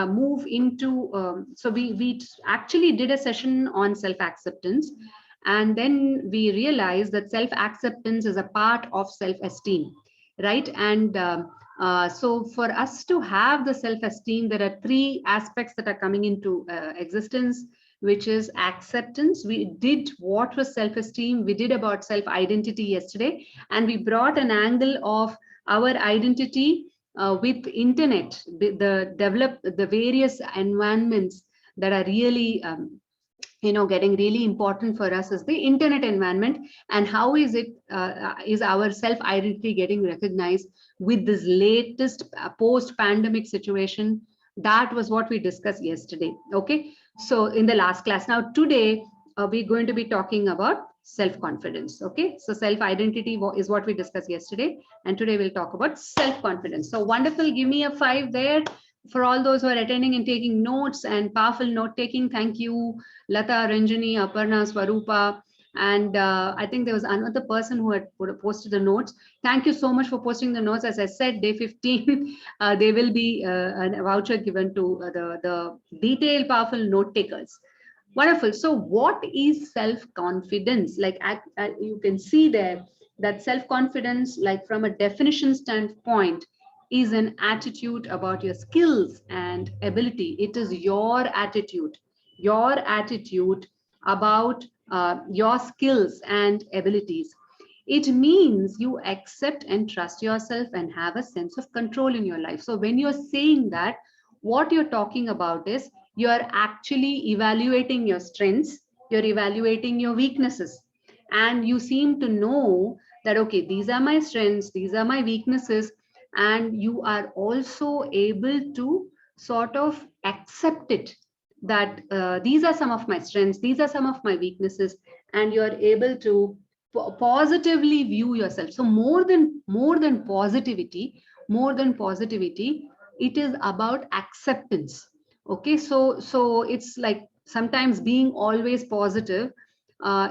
move into, so we actually did a session on self-acceptance, and then we realized that self-acceptance is a part of self-esteem, right? And so for us to have the self-esteem, there are three aspects that are coming into existence, which is acceptance. We did what was self-esteem, we did about self-identity yesterday, and we brought an angle of our identity with internet, the various environments that are really getting really important for us is the internet environment, and how is it is our self identity getting recognized with this latest post pandemic situation. That was what we discussed yesterday. Okay, so in the last class. Now today we're going to be talking about self confidence. Okay, so self identity is what we discussed yesterday, and today we'll talk about self confidence. So wonderful, give me a 5 there for all those who are attending and taking notes and powerful note taking. Thank you, Lata, Ranjani, Aparna, Swarupa, and I think there was another person who had posted the notes. Thank you so much for posting the notes. As I said, day 15, there will be a voucher given to the detailed, powerful note takers. Wonderful. So what is self-confidence? Like you can see there that self-confidence, like from a definition standpoint, is an attitude about your skills and ability. It is your attitude about your skills and abilities. It means you accept and trust yourself and have a sense of control in your life. So when you're saying that, what you're talking about is you're actually evaluating your strengths, you're evaluating your weaknesses, and you seem to know that, okay, these are my strengths, these are my weaknesses, and you are also able to sort of accept it, that these are some of my strengths, these are some of my weaknesses, and you're able to positively view yourself. So more than positivity, it is about acceptance. Okay, so it's like sometimes being always positive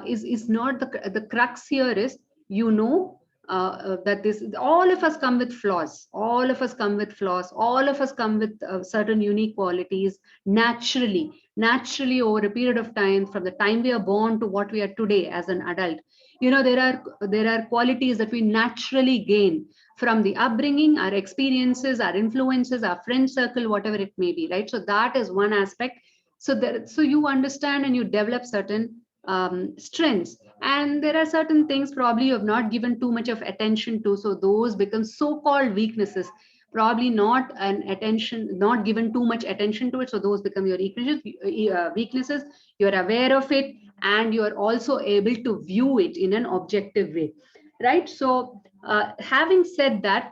is not the crux here. Is that this, all of us come with flaws, all of us come with certain unique qualities naturally over a period of time, from the time we are born to what we are today as an adult. There are qualities that we naturally gain from the upbringing, our experiences, our influences, our friend circle, whatever it may be, right? So that is one aspect. So you understand and you develop certain strengths, and there are certain things probably you have not given too much of attention to, so those become so-called weaknesses, probably not given too much attention to it, so those become your weaknesses. You're aware of it, and you are also able to view it in an objective way, right? So having said that,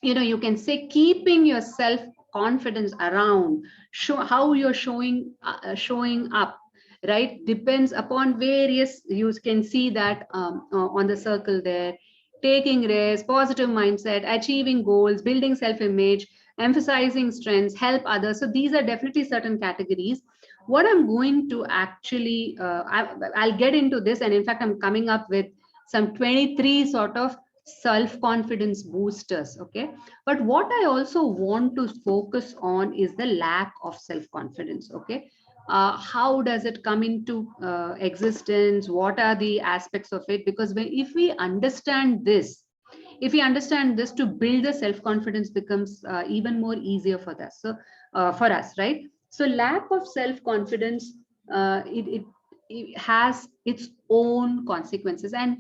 you can say keeping your self confidence around, how you're showing up, right, depends upon various. You can see that on the circle there: taking risks, positive mindset, achieving goals, building self-image, emphasizing strengths, help others. So these are definitely certain categories. What I'm going to actually I'll get into this, and in fact I'm coming up with some 23 sort of self-confidence boosters. Okay, but what I also want to focus on is the lack of self-confidence. Okay, how does it come into existence? What are the aspects of it? Because if we understand this, to build the self-confidence becomes even more easier for us. So for us, right? So lack of self-confidence, it has its own consequences, and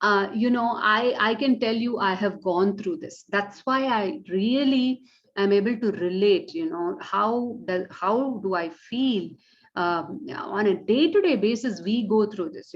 I can tell you I have gone through this. That's why I really am able to relate. How do I feel on a day-to-day basis? We go through this.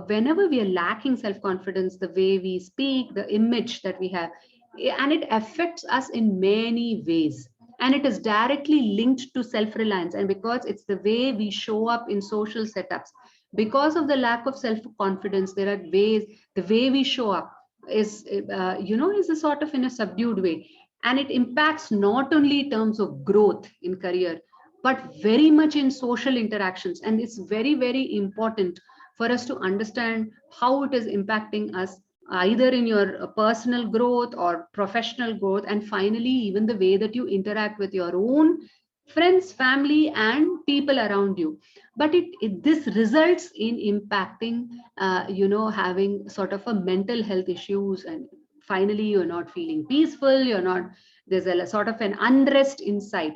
Whenever we are lacking self-confidence, the way we speak, the image that we have, and it affects us in many ways. And it is directly linked to self-reliance, and because it's the way we show up in social setups. Because of the lack of self-confidence, there are ways, the way we show up is is a sort of in a subdued way, and it impacts not only in terms of growth in career, but very much in social interactions. And it's very, very important for us to understand how it is impacting us either in your personal growth or professional growth, and finally even the way that you interact with your own friends, family, and people around you. But this results in impacting, having sort of a mental health issues, and finally you're not feeling peaceful, you're not, there's a sort of an unrest inside,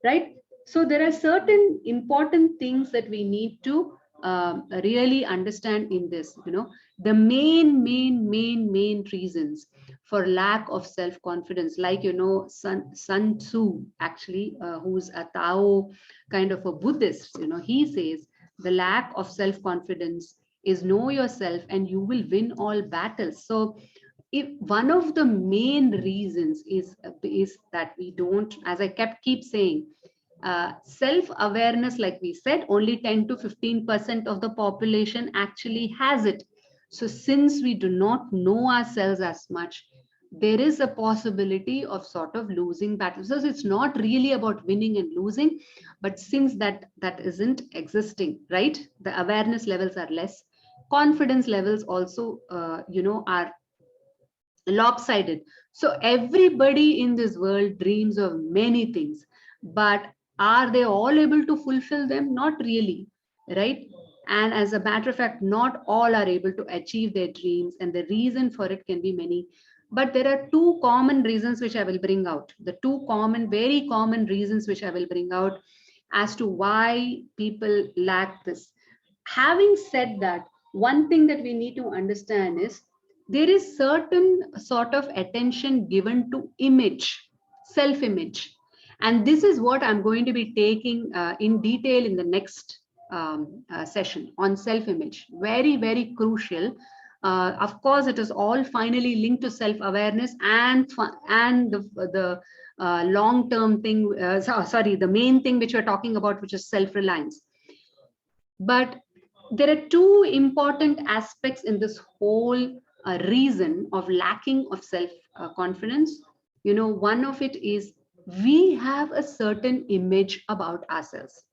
right? So there are certain important things that we need to really understand in this. The main reasons for lack of self confidence, like, Sun Tzu, actually, who's a Tao kind of a Buddhist, he says the lack of self confidence is know yourself and you will win all battles. So if one of the main reasons is that we don't, as I keep saying, self awareness, like we said, only 10 to 15% of the population actually has it. So since we do not know ourselves as much, there is a possibility of sort of losing battles. So it's not really about winning and losing, but since that isn't existing, right, the awareness levels are less, confidence levels also are lopsided. So everybody in this world dreams of many things, but are they all able to fulfill them? Not really, right? And as a matter of fact, not all are able to achieve their dreams, and the reason for it can be many. But there are two common reasons which I will bring out. The two common, very common reasons which I will bring out as to why people lack this. Having said that, one thing that we need to understand is there is certain sort of attention given to image, self image, and this is what I'm going to be taking in detail in the next session on self image. Very crucial. Of course it is all finally linked to self awareness and the long term thing, sorry, the main thing which we're talking about, which is self reliance. But there are two important aspects in this whole reason of lacking of self confidence. One of it is we have a certain image about ourselves,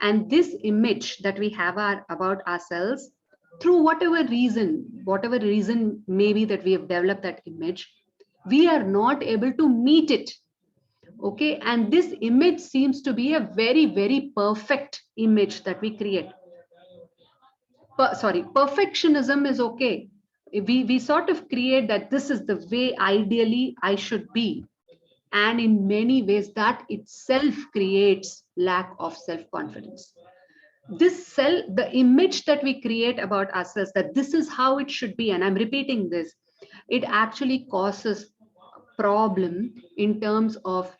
and this image that we have about ourselves, through whatever reason maybe that we have developed that image, we are not able to meet it. Okay, and this image seems to be a very perfect image that we create. Perfectionism is okay. We sort of create that this is the way ideally I should be, and in many ways that itself creates lack of self confidence. The image that we create about ourselves, that this is how it should be, and I'm repeating this, it actually causes problem in terms of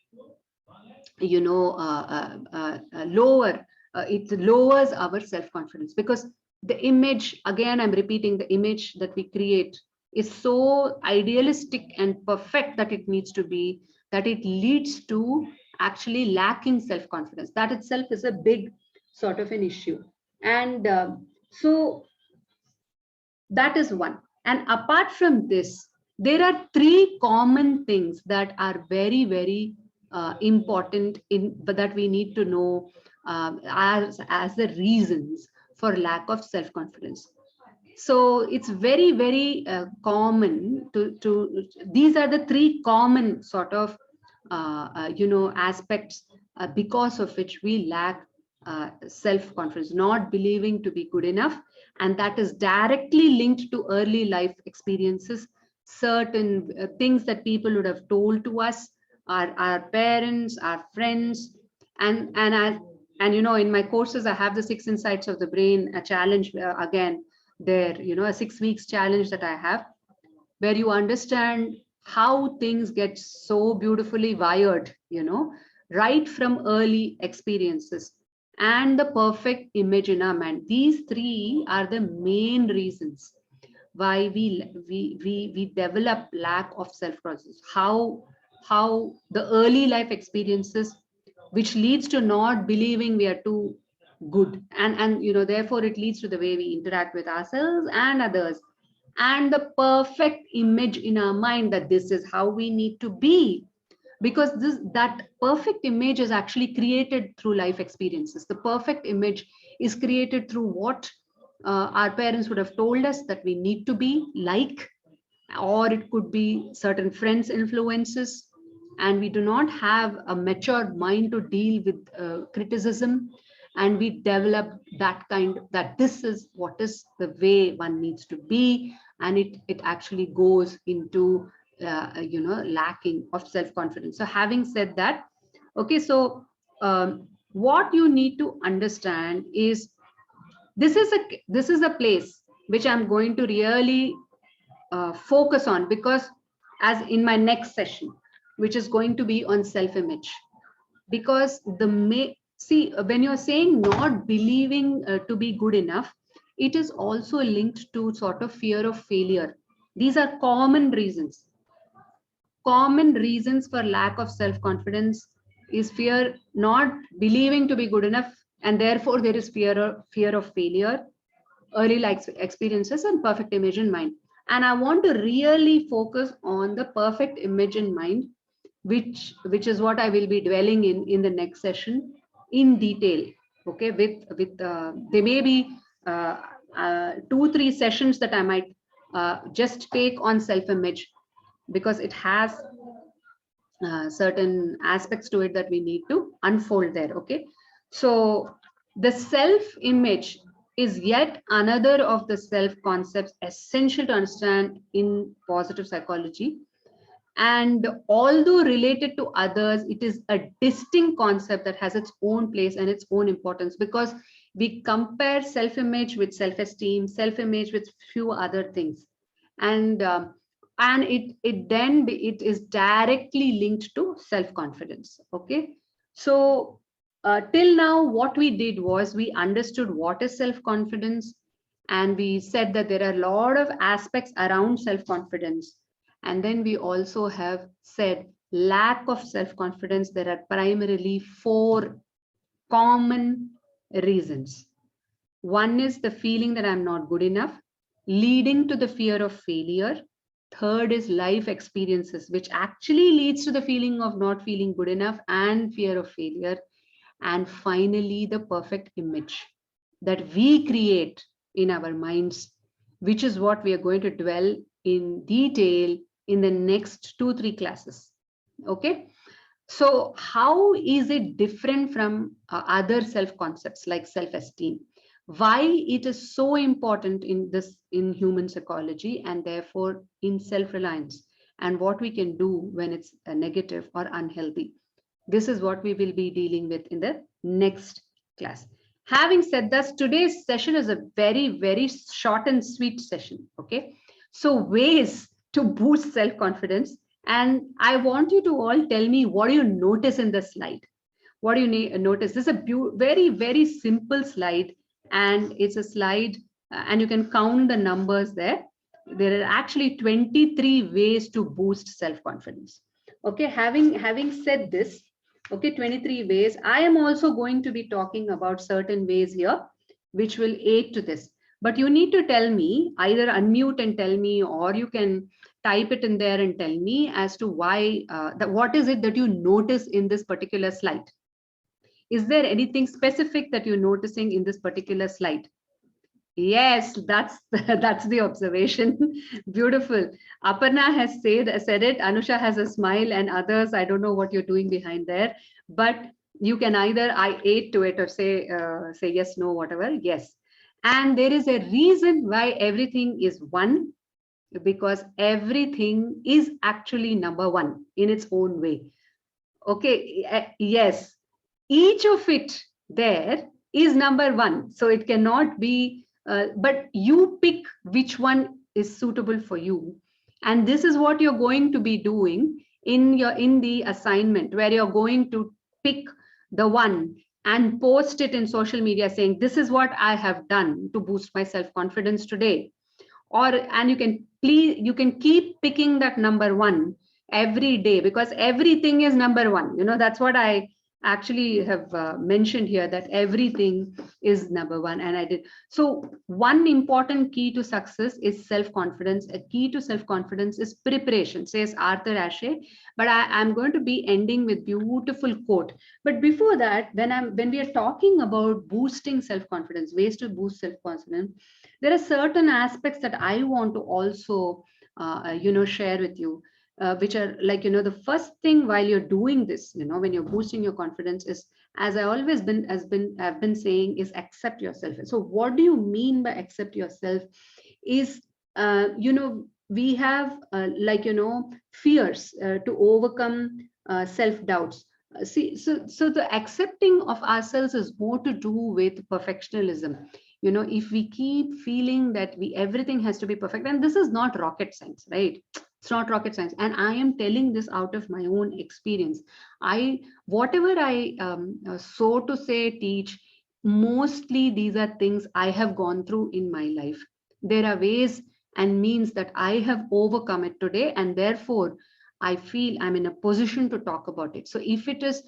lower it lowers our self confidence, because the image, again I'm repeating, the image that we create is so idealistic and perfect that it needs to be, that it leads to actually lacking self confidence. That itself is a big sort of an issue. And so that is one. And apart from this, there are three common things that are very important in, but that we need to know as the reasons for lack of self confidence. So it's very common to these are the three common sort of aspects because of which we lack self confidence, not believing to be good enough, and that is directly linked to early life experiences, certain things that people would have told to us, our parents, our friends. And in my courses I have the 6 insights of the brain, a challenge, again there, a 6 weeks challenge that I have, where you understand how things get so beautifully wired, right from early experiences, and the perfect image in our mind. These three are the main reasons why we develop lack of self-process. How the early life experiences, which leads to not believing we are too good, and therefore it leads to the way we interact with ourselves and others, and the perfect image in our mind that this is how we need to be, because that perfect image is actually created through life experiences. The perfect image is created through what our parents would have told us that we need to be like, or it could be certain friends' influences, and we do not have a matured mind to deal with criticism, and we develop that kind, that this is what is the way one needs to be, and it actually goes into lacking of self-confidence. So having said that, okay, so what you need to understand is, this is a place which I'm going to really focus on, because as in my next session, which is going to be on self-image, because the may see, when you're saying not believing to be good enough, it is also linked to sort of fear of failure. These are common reasons for lack of self-confidence is fear, not believing to be good enough, and therefore there is fear of failure, early life experiences, and perfect image in mind. And I want to really focus on the perfect image in mind, which is what I will be dwelling in the next session in detail. Okay, with there may be 2-3 sessions that I might just take on self image, because it has certain aspects to it that we need to unfold there. Okay, so the self image is yet another of the self concepts essential to understand in positive psychology, and although related to others, it is a distinct concept that has its own place and its own importance, because we compare self image with self esteem, self image with few other things, and it is directly linked to self confidence. Okay, so till now what we did was we understood what is self confidence, and we said that there are a lot of aspects around self confidence, and then we also have said lack of self confidence, there are primarily 4 common reasons. One is the feeling that I'm not good enough, leading to the fear of failure. Third is life experiences, which actually leads to the feeling of not feeling good enough and fear of failure. And finally, the perfect image that we create in our minds, which is what we are going to dwell in detail in the next 2-3 classes. Okay. So how is it different from other self concepts like self-esteem? Why it is so important in human psychology, and therefore in self-reliance, and what we can do when it's negative or unhealthy. This is what we will be dealing with in the next class. Having said that, today's session is a very, very short and sweet session. Okay. So ways to boost self-confidence. And I want you to all tell me, what do you notice in the slide? What do you notice? This is a very, very simple slide, and it's a slide, and you can count the numbers there. There are actually 23 ways to boost self-confidence. Okay, having said this, okay, 23 ways. I am also going to be talking about certain ways here, which will aid to this. But you need to tell me, either unmute and tell me, or you can type it in there and tell me as to why, what is it that you notice in this particular slide? Is there anything specific that you're noticing in this particular slide? Yes, that's that's the observation. Beautiful. Aparna has said it. Anusha has a smile, and others, I don't know what you're doing behind there, but you can either I ate to it or say yes, no, whatever. Yes. And there is a reason why everything is one, because everything is actually number one in its own way. Okay. Yes, each of it there is number one, so it cannot be but you pick which one is suitable for you, and this is what you're going to be doing in the assignment, where you're going to pick the one and post it in social media saying, this is what I have done to boost my self confidence today. Or and you can keep picking that number one every day, because everything is number one. That's what I actually have mentioned here, that everything is number one, and I did. So one important key to success is self-confidence. A key to self-confidence is preparation, says Arthur Ashe. But I'm going to be ending with beautiful quote. But before that, when we are talking about boosting self-confidence, ways to boost self-confidence, there are certain aspects that I want to also share with you, which are like, the first thing while you're doing this, when you're boosting your confidence, is, as I always have been saying, is accept yourself. So what do you mean by accept yourself? Is, we have fears to overcome, self doubts. See, so the accepting of ourselves is more to do with perfectionism. If we keep feeling that everything has to be perfect, and this is not rocket science, right? It's not rocket science, and I am telling this out of my own experience. I Whatever I, so to say, teach, mostly these are things I have gone through in my life. There are ways and means that I have overcome it today, and therefore I feel I'm in a position to talk about it. So if it is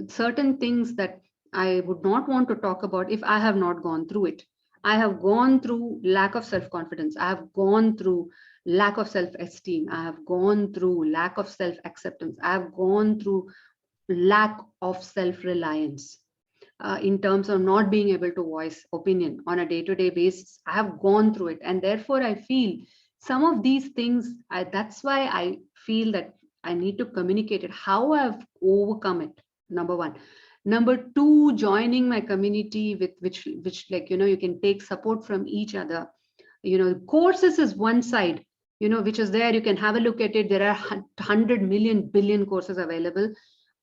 certain things that I would not want to talk about if I have not gone through it. I have gone through lack of self confidence. I have gone through lack of self esteem. I have gone through lack of self acceptance. I have gone through lack of self reliance, in terms of not being able to voice opinion on a day-to-day basis. I have gone through it, and therefore I feel some of these things, that's why I feel that I need to communicate it, how I've overcome it, number one. Number two, joining my community, with which like, you can take support from each other. Courses is one side, which is there, you can have a look at it. There are 100 million billion courses available.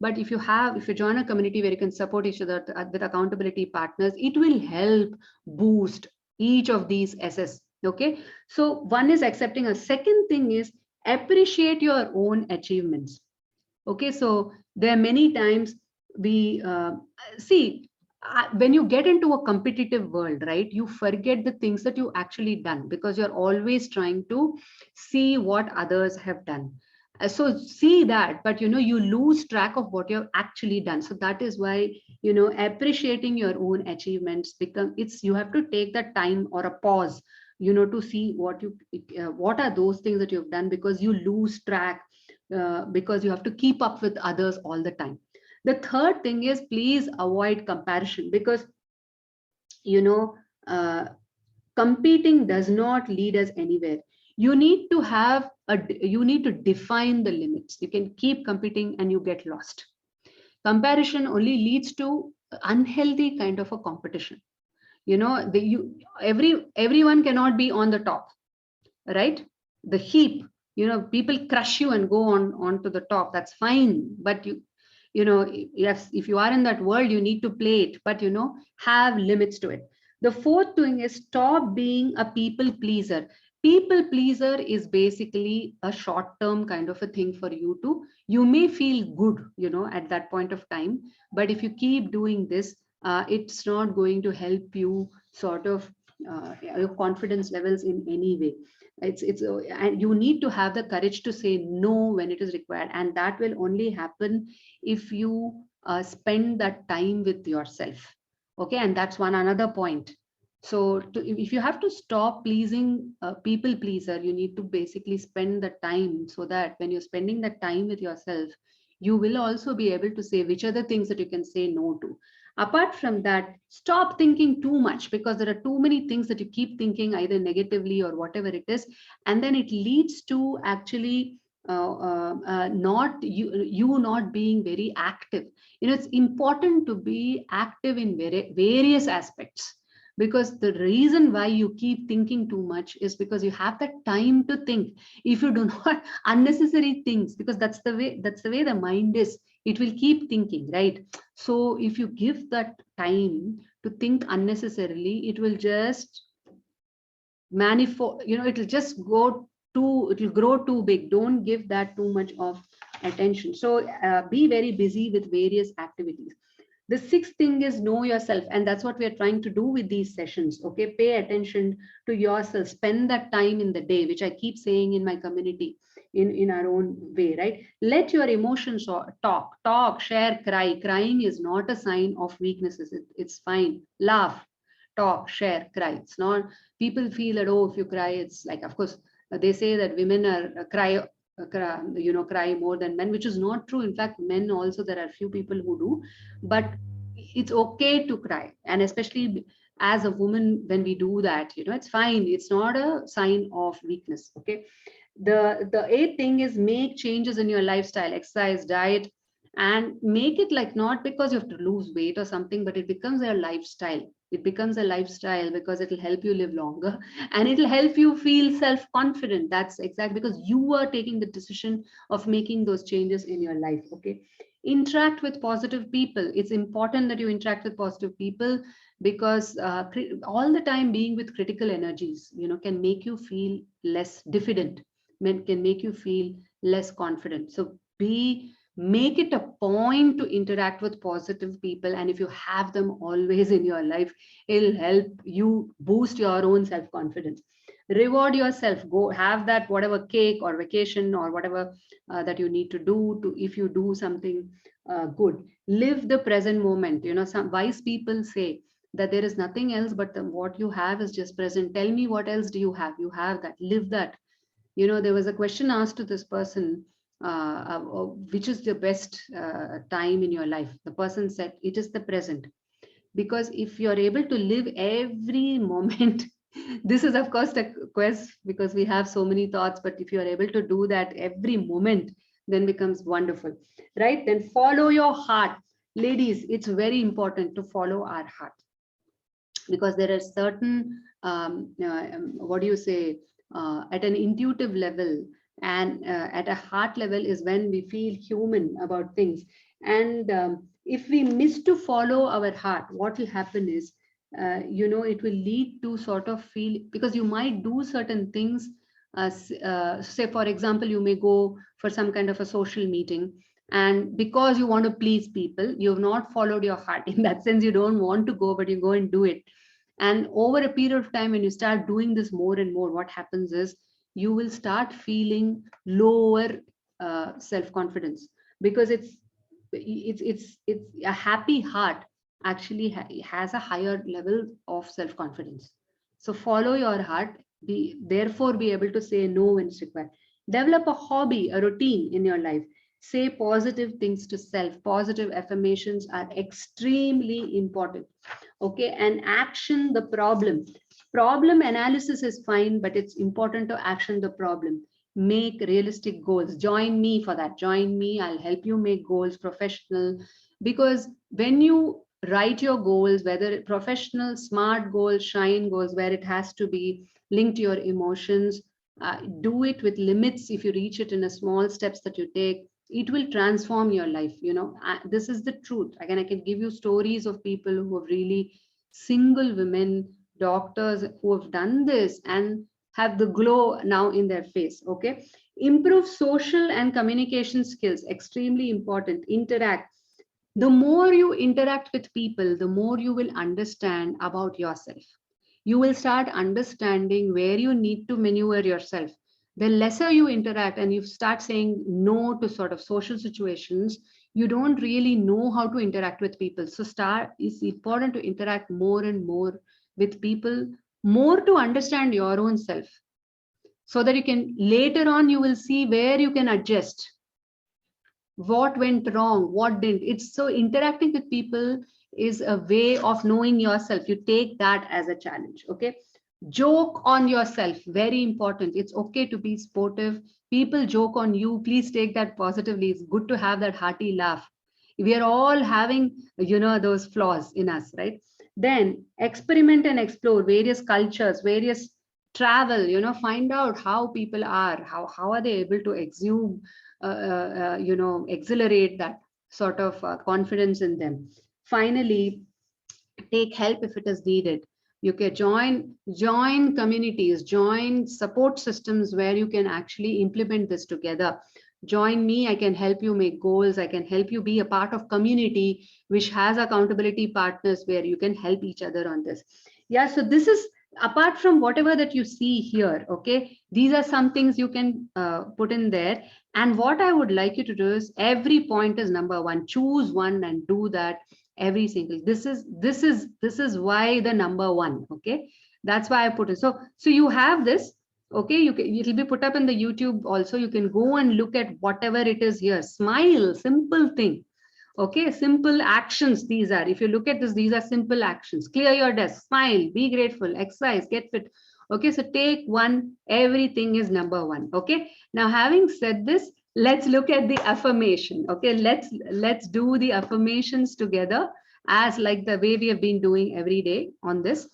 But if you join a community where you can support each other with accountability partners, it will help boost each of these SS. Okay. So one is accepting. A second thing is appreciate your own achievements. Okay. So there are many times we see, when you get into a competitive world, right, you forget the things that you actually done, because you're always trying to see what others have done. So see that, but you lose track of what you've actually done. So that is why, appreciating your own achievements become, it's, you have to take that time or a pause, to see what are those things that you've done, because you lose track, because you have to keep up with others all the time. The third thing is, please avoid comparison, because you know uh, competing does not lead us anywhere. You need to define the limits. You can keep competing and you get lost. Comparison only leads to unhealthy kind of a competition. Everyone cannot be on the top, right? The heap, people crush you and go on to the top, that's fine. But yes, if you are in that world, you need to play it, but have limits to it. The fourth thing is, stop being a people pleaser. People pleaser is basically a short term kind of a thing for you. To You may feel good, at that point of time, but if you keep doing this, it's not going to help you sort of, your confidence levels in any way. And you need to have the courage to say no when it is required, and that will only happen if you spend that time with yourself. Okay, and that's one another point. So if you have to stop pleasing, people pleaser, you need to basically spend the time, so that when you're spending the time with yourself, you will also be able to say which are the things that you can say no to. Apart from that, stop thinking too much, because there are too many things that you keep thinking, either negatively or whatever it is, and then it leads to actually not you not being very active. It's important to be active in various aspects, because the reason why you keep thinking too much is because you have that time to think. If you do not unnecessary things, because that's the way the mind is, it will keep thinking, right? So if you give that time to think unnecessarily, it will just manifold, it will grow too big. Don't give that too much of attention. So be very busy with various activities. The sixth thing is, know yourself, and that's what we are trying to do with these sessions. Okay, pay attention to yourself, spend that time in the day, which I keep saying in my community, in our own way, right? Let your emotions talk, share, cry. Crying is not a sign of weaknesses. It's fine. Laugh, talk, share, cry. It's not, people feel that, oh, if you cry, it's like, of course, they say that women are cry more than men, which is not true. In fact, men also, there are few people who do, but it's okay to cry. And especially as a woman, when we do that, it's fine. It's not a sign of weakness. Okay. The eighth thing is make changes in your lifestyle, exercise, diet, and make it like not because you have to lose weight or something, but it becomes a lifestyle. It becomes a lifestyle because it will help you live longer and it will help you feel self-confident. That's exactly because you are taking the decision of making those changes in your life. Okay. Interact with positive people. It's important that you interact with positive people because all the time being with critical energies, can make you feel less diffident, can make you feel less confident. So make it a point to interact with positive people, and if you have them always in your life, it'll help you boost your own self confidence. Reward yourself, go have that whatever cake or vacation or whatever that you need to do to if you do something good. Live the present moment. Some wise people say that there is nothing else but what you have is just present. Tell me what else do you have. You have that, live that. There was a question asked to this person, which is the best time in your life. The person said it is the present, because if you're able to live every moment, this is of course the quest, because we have so many thoughts, but if you're able to do that every moment, then becomes wonderful, right? Then follow your heart. Ladies, it's very important to follow our heart, because there are certain what do you say, at an intuitive level and at a heart level is when we feel human about things. And if we miss to follow our heart, what will happen is, it will lead to sort of feel, because you might do certain things, say for example, you may go for some kind of a social meeting, and because you want to please people, you have not followed your heart. In that sense, you don't want to go, but you go and do it. And over a period of time, when you start doing this more and more, what happens is you will start feeling lower self-confidence, because it's a happy heart actually has a higher level of self-confidence. So follow your heart, therefore be able to say no when it's required. Develop a hobby, a routine in your life. Say positive things to self. Positive affirmations are extremely important. Okay. And action the problem analysis is fine, but it's important to action the problem. Make realistic goals. Join me for that. Join me, I'll help you make goals professional. Because when you write your goals, whether professional, smart goals, shine goals, where it has to be linked to your emotions, do it with limits. If you reach it in a small steps that you take, it will transform your life. This is the truth. Again, I can give you stories of people who have really, single women doctors who have done this and have the glow now in their face. Okay. Improve social and communication skills, extremely important. Interact. The more you interact with people, the more you will understand about yourself. You will start understanding where you need to maneuver yourself. The lesser you interact and you start saying no to sort of social situations, you don't really know how to interact with people. So it's important to interact more and more with people, more to understand your own self, so that you can later on, you will see where you can adjust, what went wrong, what didn't. It's so interacting with people is a way of knowing yourself. You take that as a challenge. Okay. Joke on yourself, very important. It's okay to be sportive. People joke on you, please take that positively. It's good to have that hearty laugh. We are all having those flaws in us, right? Then experiment and explore various cultures, various travel, find out how people are, how are they able to exude exhilarate that sort of confidence in them. Finally, take help if it is needed. You can join communities, join support systems where you can actually implement this together. Join me, I can help you make goals, I can help you be a part of community which has accountability partners where you can help each other on this. Yeah, so this is apart from whatever that you see here. Okay, these are some things you can put in there. And what I would like you to do is, every point is number one. Choose one and do that every single. This is why the number one. Okay, that's why I put it. So you have this. Okay, it'll be put up in the YouTube also. You can go and look at whatever it is here. Smile, simple thing. Okay, simple actions. These are, if you look at this, these are simple actions. Clear your desk, smile, be grateful, exercise, get fit. Okay, so take one, everything is number one. Okay, now having said this, let's look at the affirmation. Okay, let's do the affirmations together, as like the way we have been doing every day on this.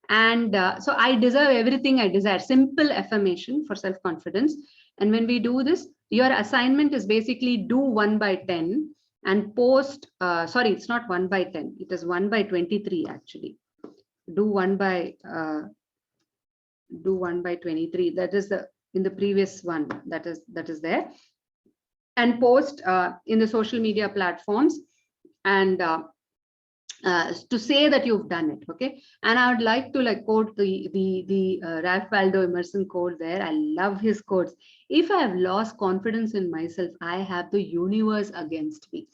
And so I deserve everything I desire. Simple affirmation for self-confidence. And when we do this, your assignment is basically do 1 by 10 and post, sorry, it's not 1 by 10, it is 1 by 23 actually. Do 1 by 23. That is the in the previous one that is there. And post in the social media platforms, and to say that you've done it. Okay, and I would like to like quote the Ralph Waldo Emerson quote there. I love his quotes. If I have lost confidence in myself, I have the universe against me.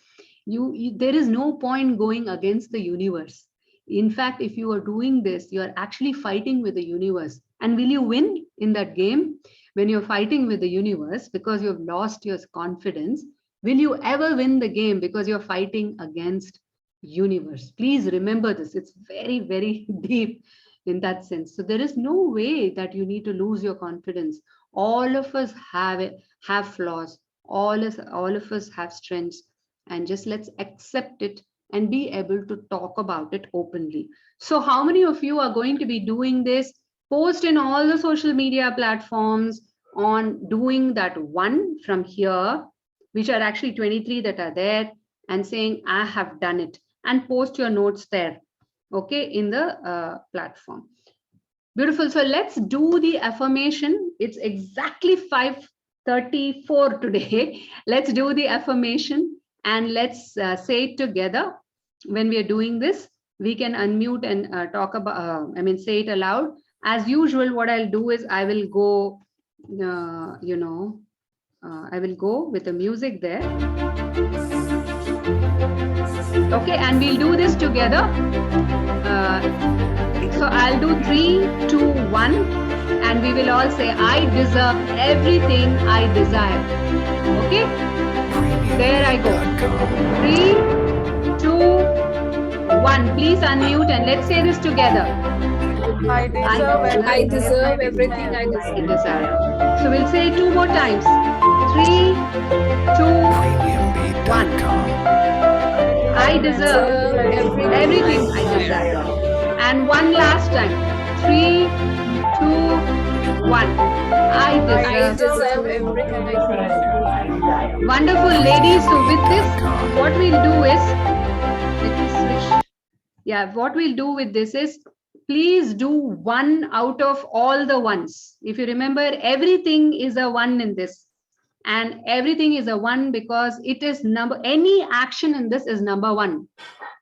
There is no point going against the universe. In fact, if you are doing this, you are actually fighting with the universe. And will you win in that game? When you're fighting with the universe because you've lost your confidence, will you ever win the game because you're fighting against universe? Please remember this. It's very, very deep in that sense. So there is no way that you need to lose your confidence. All of us have flaws. All of us have strengths, and just let's accept it and be able to talk about it openly. So how many of you are going to be doing this? Post in all the social media platforms on doing that one from here, which are actually 23 that are there, and saying I have done it, and post your notes there, okay, in the platform. Beautiful. So let's do the affirmation. It's exactly 5:34 today. Let's do the affirmation and let's say it together. When we are doing this, we can unmute and talk about, say it aloud. As usual, what I'll do is I will go, I will go with the music there. Okay, and we'll do this together. So I'll do 3, 2, 1, and we will all say, I deserve everything I desire. Okay? There I go. 3, 2, 1. Please unmute and let's say this together. I deserve everything I desire. So we'll say it 2 more times. 3, 2, 1. I deserve everything I desire. And one last time. 3, 2, 1. I deserve everything I desire. Wonderful, ladies. So with this, what we'll do is, let me switch. Yeah, what we'll do with this is, please do 1 out of all the ones. If you remember, everything is a 1 in this. And everything is a 1 because it is any action in this is number 1.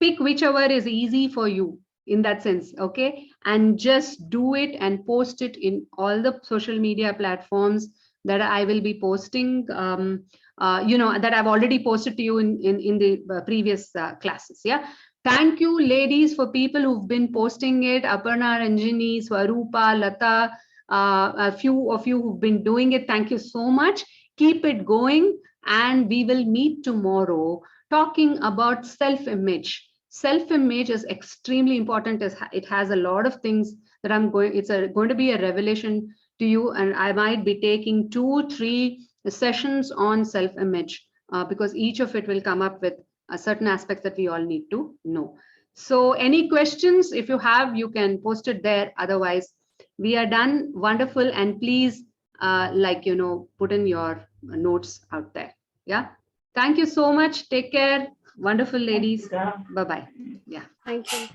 Pick whichever is easy for you in that sense, okay? And just do it and post it in all the social media platforms that I will be posting, that I've already posted to you in the previous classes, yeah? Thank you, ladies, for people who've been posting it. Aparna, Ranjini, Swarupa, Lata, a few of you who've been doing it. Thank you so much. Keep it going, and we will meet tomorrow talking about self-image. Self-image is extremely important. It has a lot of things that it's going to be a revelation to you, and I might be taking 2-3 sessions on self-image because each of it will come up with a certain aspects that we all need to know. So any questions, if you have, you can post it there. Otherwise, we are done. Wonderful. And please, put in your notes out there. Yeah. Thank you so much. Take care. Wonderful, ladies. Bye-bye. Yeah. Thank you.